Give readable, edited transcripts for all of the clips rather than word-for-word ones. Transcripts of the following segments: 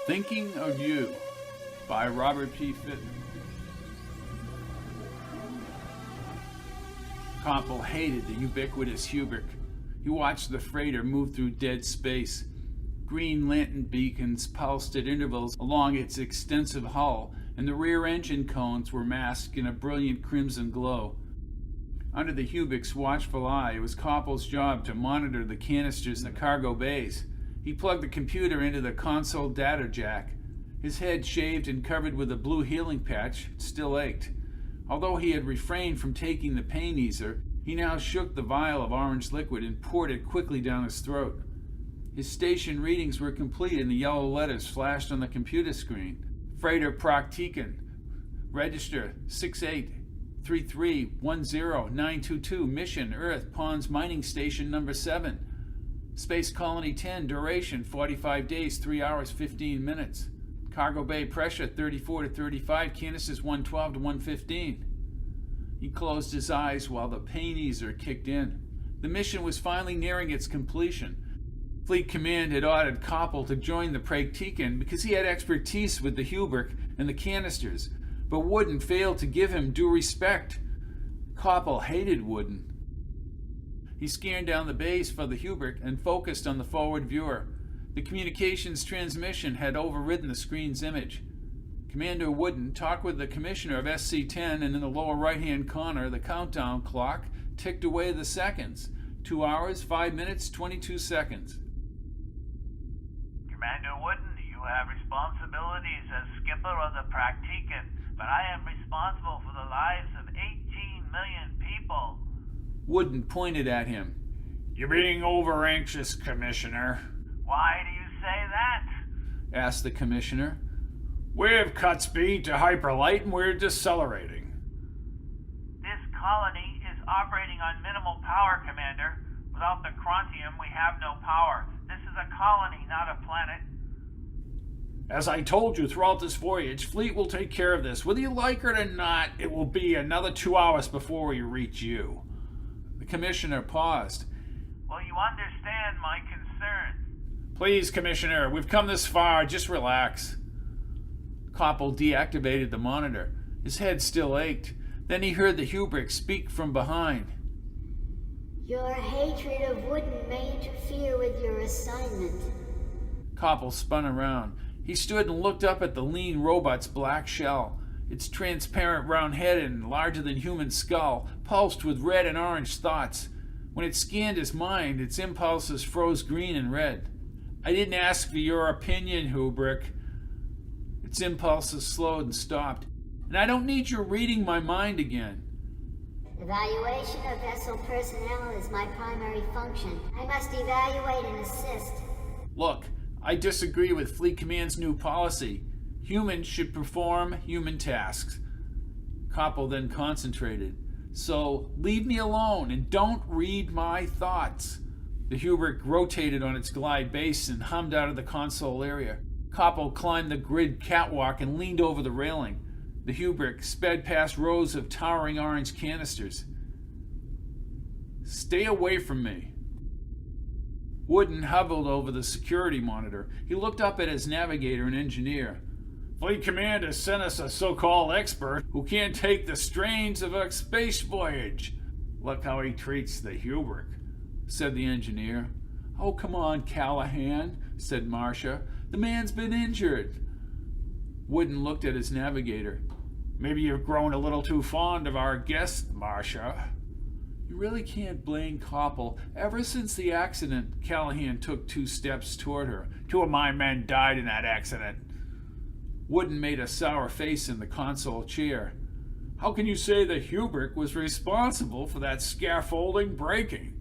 Thinking of You by Robert P. Fitton. Koppel hated the ubiquitous Hubric. He watched the freighter move through dead space. Green lantern beacons pulsed at intervals along its extensive hull, and the rear engine cones were masked in a brilliant crimson glow. Under the Hubric's watchful eye, it was Koppel's job to monitor the canisters in the cargo bays. He plugged the computer into the console data jack. His head, shaved and covered with a blue healing patch, still ached. Although he had refrained from taking the pain easer, he now shook the vial of orange liquid and poured it quickly down his throat. His station readings were complete and the yellow letters flashed on the computer screen. Freighter Praktiken. Register 683310922. Mission Earth Ponds Mining Station number 7. Space Colony 10. Duration 45 days, 3 hours, 15 minutes. Cargo bay pressure 34 to 35, canisters 112 to 115. He closed his eyes while the pain easer kicked in. The mission was finally nearing its completion. Fleet Command had ordered Koppel to join the Praktiken because he had expertise with the Hubric and the canisters, but Wooden failed to give him due respect. Koppel hated Wooden. He scanned down the bays for the Hubric and focused on the forward viewer. The communications transmission had overridden the screen's image. Commander Wooden talked with the commissioner of SC-10, and in the lower right-hand corner, the countdown clock ticked away the seconds. 2 hours, 5 minutes, 22 seconds. Commander Wooden, you have responsibilities as skipper of the Praktiken, but I am responsible for the lives of 18 million people. Wooden pointed at him. You're being over-anxious, Commissioner. Why do you say that? Asked the commissioner. We have cut speed to hyperlight and we're decelerating. This colony is operating on minimal power, Commander. Without the Crontium, we have no power. This is a colony, not a planet. As I told you throughout this voyage, Fleet will take care of this. Whether you like it or not, it will be another 2 hours before we reach you. The commissioner paused. Well, you understand my concern. Please, Commissioner, we've come this far. Just relax. Koppel deactivated the monitor. His head still ached. Then he heard the Hubric speak from behind. Your hatred of Wooden may interfere with your assignment. Koppel spun around. He stood and looked up at the lean robot's black shell. Its transparent round head and larger-than-human skull pulsed with red and orange thoughts. When it scanned his mind, its impulses froze green and red. I didn't ask for your opinion, Hubric. Its impulses slowed and stopped. And I don't need you reading my mind again. Evaluation of vessel personnel is my primary function. I must evaluate and assist. Look, I disagree with Fleet Command's new policy. Humans should perform human tasks. Koppel then concentrated. So, leave me alone and don't read my thoughts. The Hubric rotated on its glide base and hummed out of the console area. Koppel climbed the grid catwalk and leaned over the railing. The Hubric sped past rows of towering orange canisters. Stay away from me. Wooden hovered over the security monitor. He looked up at his navigator and engineer. Fleet Command has sent us a so-called expert Who can't take the strains of a space voyage. Look how he treats the Hubric, said the engineer. Oh, come on, Callahan, said Marcia. The man's been injured. Wooden looked at his navigator. Maybe you've grown a little too fond of our guest, Marcia. You really can't blame Koppel. Ever since the accident, Callahan took 2 steps toward her. 2 of my men died in that accident. Wooden made a sour face in the console chair. How can you say the Hubric was responsible for that scaffolding breaking?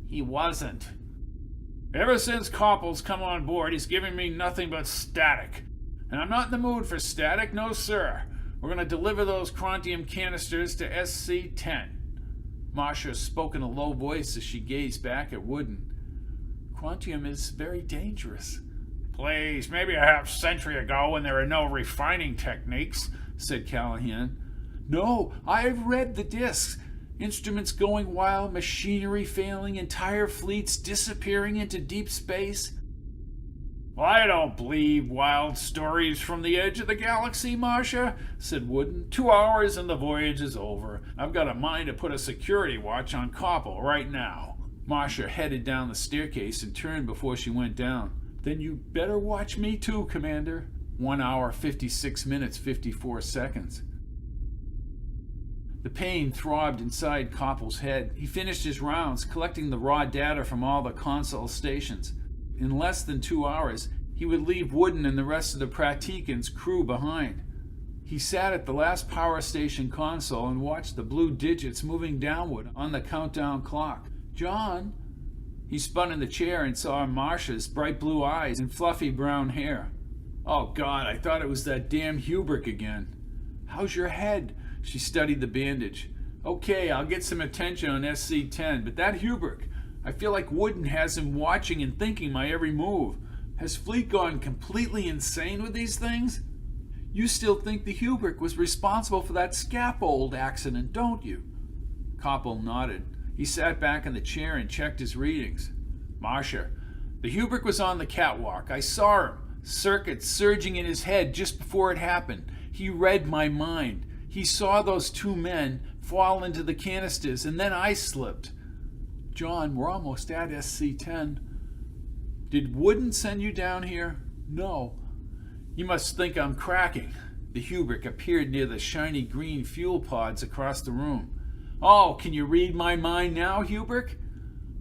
He wasn't. Ever since Koppel's come on board, he's giving me nothing but static. And I'm not in the mood for static, no sir. We're going to deliver those Crontium canisters to SC-10. Marcia spoke in a low voice as she gazed back at Wooden. Crontium is very dangerous. Please, maybe a half-century ago when there were no refining techniques, said Callahan. No, I've read the discs. Instruments going wild, machinery failing, entire fleets disappearing into deep space. Well, I don't believe wild stories from the edge of the galaxy, Marcia, said Wooden. 2 hours and the voyage is over. I've got a mind to put a security watch on Koppel right now. Marcia headed down the staircase and turned before she went down. Then you better watch me too, Commander. 1 hour, 56 minutes, 54 seconds. The pain throbbed inside Koppel's head. He finished his rounds, collecting the raw data from all the console stations. In less than 2 hours, he would leave Wooden and the rest of the Praktiken's crew behind. He sat at the last power station console and watched the blue digits moving downward on the countdown clock. John? He spun in the chair and saw Marcia's bright blue eyes and fluffy brown hair. Oh God, I thought it was that damn Hubric again. How's your head? She studied the bandage. Okay, I'll get some attention on SC-10, but that Hubric, I feel like Wooden has him watching and thinking my every move. Has Fleet gone completely insane with these things? You still think the Hubric was responsible for that scaffold accident, don't you? Koppel nodded. He sat back in the chair and checked his readings. Marcia, the Hubric was on the catwalk. I saw him. Circuits surging in his head just before it happened. He read my mind. He saw those 2 men fall into the canisters, and then I slipped. John, we're almost at SC-10. Did Wooden send you down here? No. You must think I'm cracking. The Hubric appeared near the shiny green fuel pods across the room. Oh, can you read my mind now, Hubric?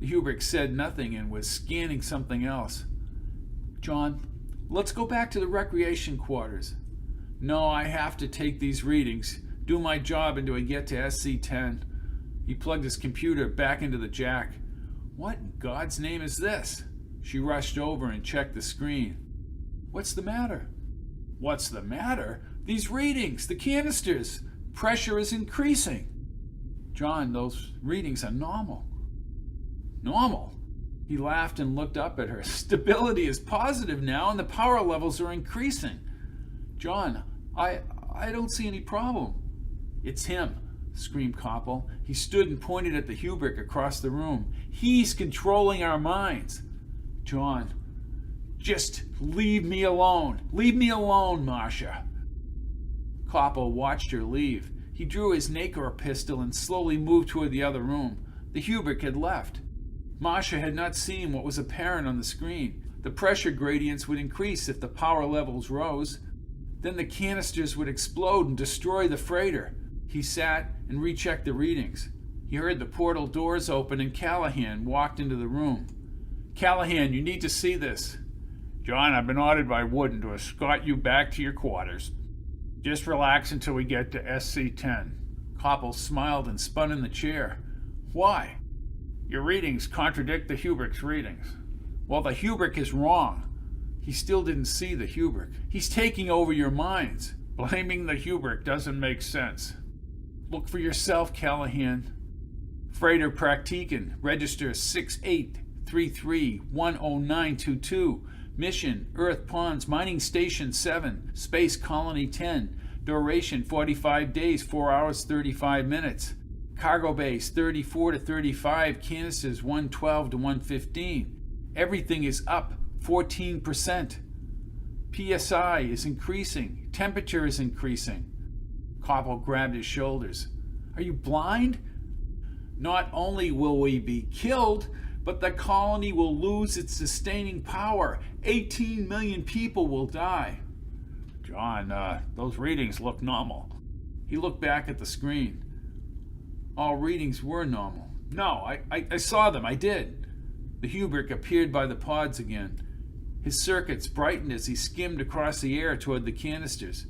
The Hubric said nothing and was scanning something else. John, let's go back to the recreation quarters. No, I have to take these readings, do my job until I get to SC-10. He plugged his computer back into the jack. What in God's name is this? She rushed over and checked the screen. What's the matter? What's the matter? These readings, the canisters. Pressure is increasing. John, those readings are normal. Normal? He laughed and looked up at her. Stability is positive now and the power levels are increasing. John, I don't see any problem. It's him, screamed Koppel. He stood and pointed at the Hubric across the room. He's controlling our minds. John, just leave me alone. Leave me alone, Marcia. Koppel watched her leave. He drew his Nakor pistol and slowly moved toward the other room. The Hubric had left. Marcia had not seen what was apparent on the screen. The pressure gradients would increase if the power levels rose. Then the canisters would explode and destroy the freighter. He sat and rechecked the readings. He heard the portal doors open and Callahan walked into the room. Callahan, you need to see this. John, I've been ordered by Wooden to escort you back to your quarters. Just relax until we get to SC-10. Koppel smiled and spun in the chair. Why? Your readings contradict the Hubric's readings. Well, the Hubric is wrong. He still didn't see the Hubric. He's taking over your minds. Blaming the Hubric doesn't make sense. Look for yourself, Callahan. Freighter Praktiken, register 6833-10922. Mission, Earth Ponds, Mining Station 7, Space Colony 10. Duration, 45 days, 4 hours, 35 minutes. Cargo base, 34 to 35. Canisters, 112 to 115. Everything is up 14%. PSI is increasing. Temperature is increasing. Koppel grabbed his shoulders. Are you blind? Not only will we be killed, but the colony will lose its sustaining power. 18 million people will die. John, those readings look normal. He looked back at the screen. All readings were normal. No, I saw them, I did. The Hubric appeared by the pods again. His circuits brightened as he skimmed across the air toward the canisters.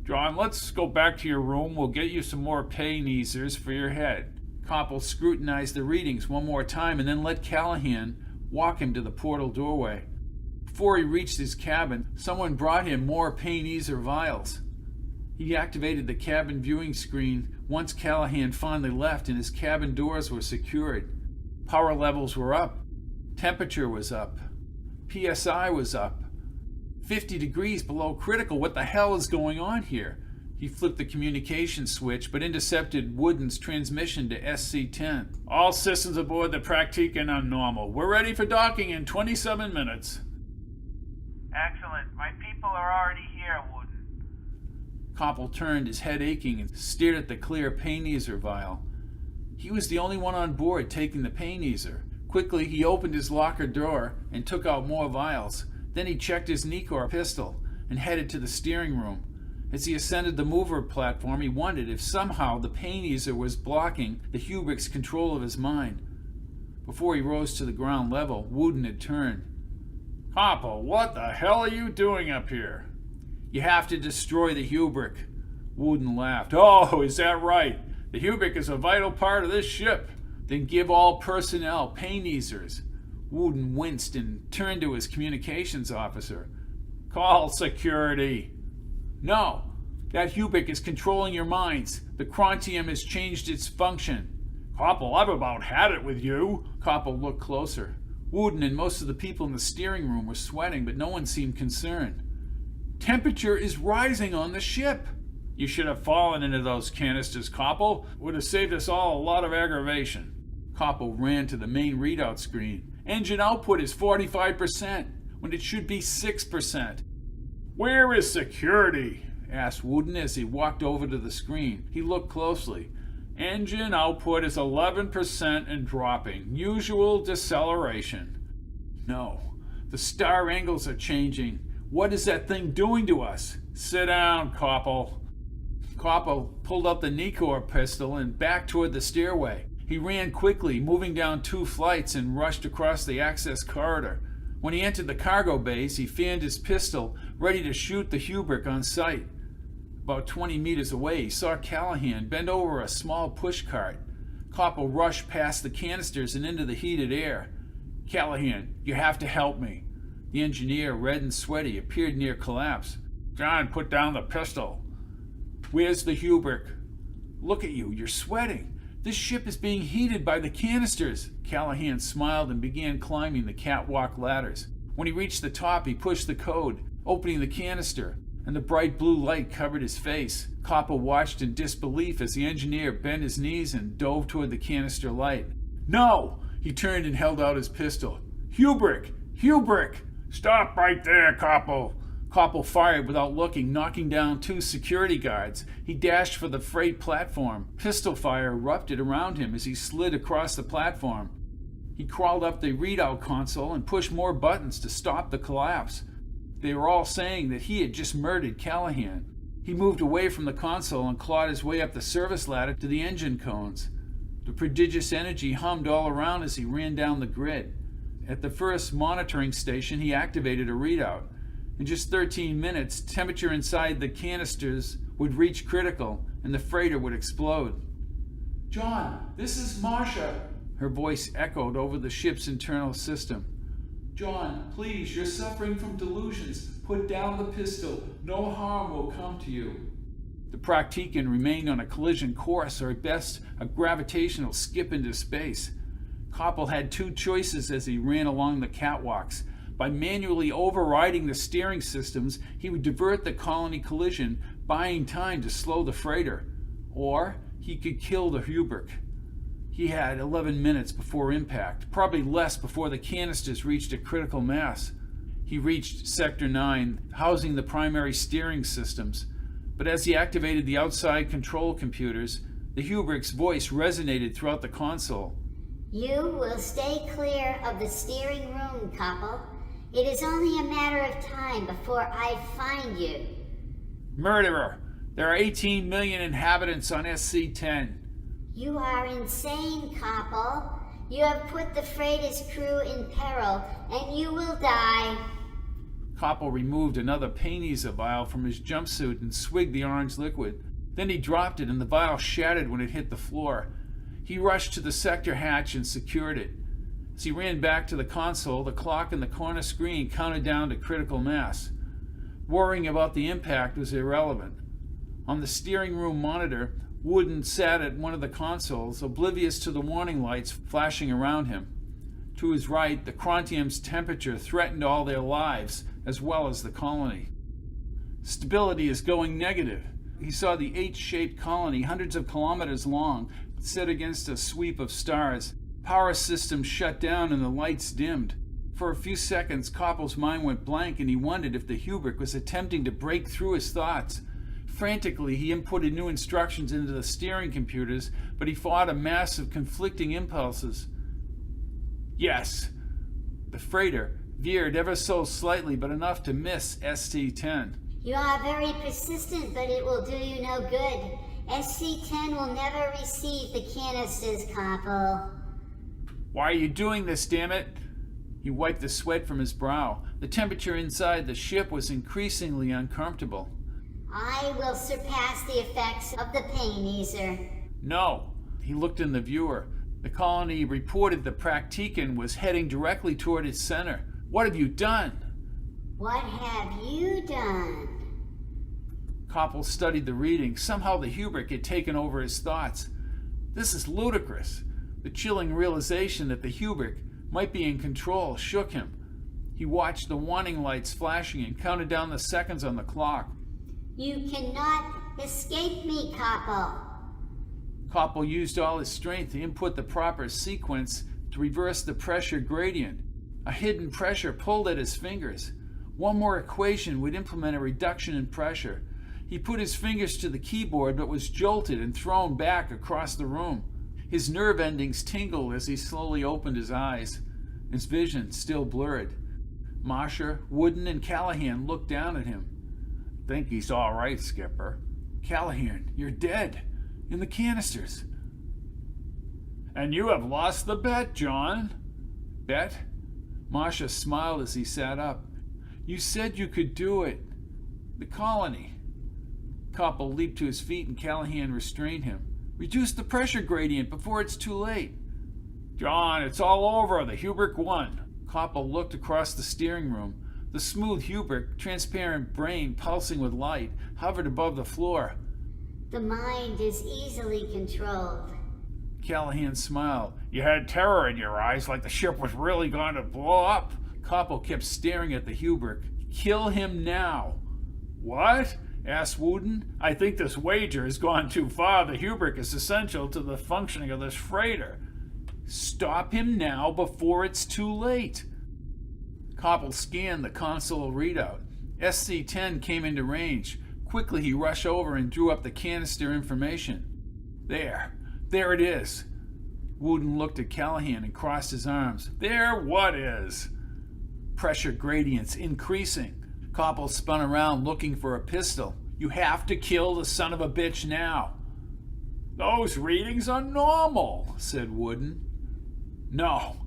John, let's go back to your room. We'll get you some more pain easers for your head. Koppel scrutinized the readings one more time and then let Callahan walk him to the portal doorway. Before he reached his cabin, someone brought him more pain easer vials. He activated the cabin viewing screen once Callahan finally left and his cabin doors were secured. Power levels were up. Temperature was up. PSI was up. 50 degrees below critical. What the hell is going on here? He flipped the communication switch, but intercepted Wooden's transmission to SC-10. All systems aboard the Praktiken are normal. We're ready for docking in 27 minutes. Excellent. My people are already here, Wooden. Koppel turned, his head aching, and stared at the clear pain easer vial. He was the only one on board taking the pain easer. Quickly, he opened his locker drawer and took out more vials. Then he checked his Nikor pistol and headed to the steering room. As he ascended the mover platform, he wondered if somehow the pain easer was blocking the Hubric's control of his mind. Before he rose to the ground level, Wooden had turned. Koppel, what the hell are you doing up here? You have to destroy the Hubric. Wooden laughed. Oh, is that right? The Hubric is a vital part of this ship. Then give all personnel pain easers. Wooden winced and turned to his communications officer. Call security. No, that Hubric is controlling your minds. The Krontium has changed its function. Koppel, I've about had it with you. Koppel looked closer. Wooden and most of the people in the steering room were sweating, but no one seemed concerned. Temperature is rising on the ship. You should have fallen into those canisters, Koppel. Would have saved us all a lot of aggravation. Koppel ran to the main readout screen. Engine output is 45%, when it should be 6%. Where is security? Asked Wooden as he walked over to the screen. He looked closely. Engine output is 11% and dropping. Usual deceleration. No, the star angles are changing. What is that thing doing to us? Sit down, Koppel. Koppel pulled up the Nikor pistol and backed toward the stairway. He ran quickly, moving down 2 flights, and rushed across the access corridor. When he entered the cargo bays, he fanned his pistol, ready to shoot the Hubric on sight. About 20 meters away, he saw Callahan bend over a small pushcart. Koppel rushed past the canisters and into the heated air. Callahan, you have to help me. The engineer, red and sweaty, appeared near collapse. John, put down the pistol. Where's the Hubric? Look at you, you're sweating. This ship is being heated by the canisters. Callahan smiled and began climbing the catwalk ladders. When he reached the top, he pushed the code, opening the canister, and the bright blue light covered his face. Koppel watched in disbelief as the engineer bent his knees and dove toward the canister light. No! He turned and held out his pistol. Hubric! Hubric! Stop right there, Koppel. Koppel fired without looking, knocking down 2 security guards. He dashed for the freight platform. Pistol fire erupted around him as he slid across the platform. He crawled up the readout console and pushed more buttons to stop the collapse. They were all saying that he had just murdered Callahan. He moved away from the console and clawed his way up the service ladder to the engine cones. The prodigious energy hummed all around as he ran down the grid. At the first monitoring station, he activated a readout. In just 13 minutes, temperature inside the canisters would reach critical, and the freighter would explode. John, this is Marsha. Her voice echoed over the ship's internal system. John, please, you're suffering from delusions. Put down the pistol. No harm will come to you. The Praktiken remained on a collision course, or at best, a gravitational skip into space. Koppel had 2 choices as he ran along the catwalks. By manually overriding the steering systems, he would divert the colony collision, buying time to slow the freighter. Or he could kill the Hubric. He had 11 minutes before impact, probably less before the canisters reached a critical mass. He reached Sector 9, housing the primary steering systems. But as he activated the outside control computers, the Hubric's voice resonated throughout the console. You will stay clear of the steering room, Koppel. It is only a matter of time before I find you. Murderer! There are 18 million inhabitants on SC-10. You are insane, Koppel. You have put the freighter's crew in peril, and you will die. Koppel removed another pain easer vial from his jumpsuit and swigged the orange liquid. Then he dropped it, and the vial shattered when it hit the floor. He rushed to the sector hatch and secured it. As he ran back to the console, the clock in the corner screen counted down to critical mass. Worrying about the impact was irrelevant. On the steering room monitor, Wooden sat at one of the consoles, oblivious to the warning lights flashing around him. To his right, the Krontium's temperature threatened all their lives, as well as the colony. Stability is going negative. He saw the H-shaped colony, hundreds of kilometers long, set against a sweep of stars. Power systems shut down and the lights dimmed. For a few seconds, Koppel's mind went blank and he wondered if the Hubric was attempting to break through his thoughts. Frantically, he inputted new instructions into the steering computers, but he fought a mass of conflicting impulses. Yes. The freighter veered ever so slightly, but enough to miss SC-10. You are very persistent, but it will do you no good. SC-10 will never receive the canisters, Koppel. Why are you doing this, damn it? He wiped the sweat from his brow. The temperature inside the ship was increasingly uncomfortable. I will surpass the effects of the pain easer. No. He looked in the viewer. The colony reported the Praktiken was heading directly toward its center. What have you done? What have you done? Koppel studied the reading. Somehow the Hubric had taken over his thoughts. This is ludicrous. The chilling realization that the Hubric might be in control shook him. He watched the warning lights flashing and counted down the seconds on the clock. You cannot escape me, Koppel. Koppel used all his strength to input the proper sequence to reverse the pressure gradient. A hidden pressure pulled at his fingers. One more equation would implement a reduction in pressure. He put his fingers to the keyboard but was jolted and thrown back across the room. His nerve endings tingled as he slowly opened his eyes. His vision still blurred. Masha, Wooden, and Callahan looked down at him. Think he's all right, Skipper. Callahan, you're dead. In the canisters. And you have lost the bet, John. Bet? Masha smiled as he sat up. You said you could do it. The colony. Koppel leaped to his feet and Callahan restrained him. Reduce the pressure gradient before it's too late. John, it's all over. The Hubric won. Koppel looked across the steering room. The smooth Hubric, transparent brain pulsing with light, hovered above the floor. The mind is easily controlled. Callahan smiled. You had terror in your eyes, like the ship was really going to blow up. Koppel kept staring at the Hubric. Kill him now. What? Asked Wooden. I think this wager has gone too far. The Hubric is essential to the functioning of this freighter. Stop him now before it's too late. Koppel scanned the console readout. SC-10 came into range. Quickly he rushed over and drew up the canister information. There it is. Wooden looked at Callahan and crossed his arms. There what is? Pressure gradients increasing. Koppel spun around looking for a pistol. You have to kill the son of a bitch now. Those readings are normal, said Wooden. No.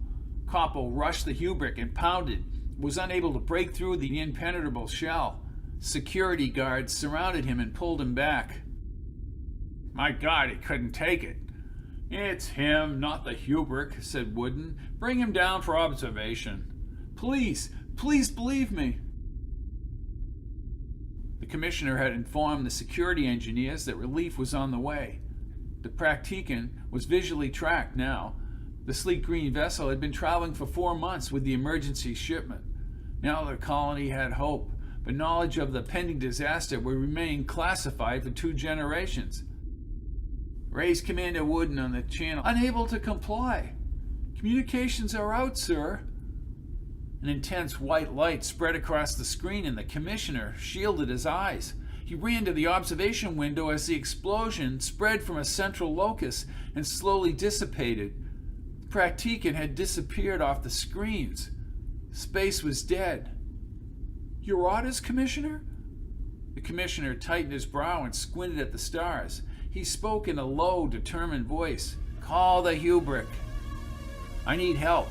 Koppel rushed the Hubric and pounded. Was unable to break through the impenetrable shell. Security guards surrounded him and pulled him back. My God, he couldn't take it. It's him, not the Hubric, said Wooden. Bring him down for observation. Please believe me. The commissioner had informed the security engineers that relief was on the way. The Praktiken was visually tracked now. The sleek green vessel had been traveling for 4 months with the emergency shipment. Now the colony had hope, but knowledge of the pending disaster would remain classified for 2 generations. Raised Commander Wooden on the channel, unable to comply. Communications are out, sir. An intense white light spread across the screen and the commissioner shielded his eyes. He ran to the observation window as the explosion spread from a central locus and slowly dissipated. Praktiken had disappeared off the screens. Space was dead. Your orders, Commissioner? The commissioner tightened his brow and squinted at the stars. He spoke in a low, determined voice. Call the Hubric. I need help.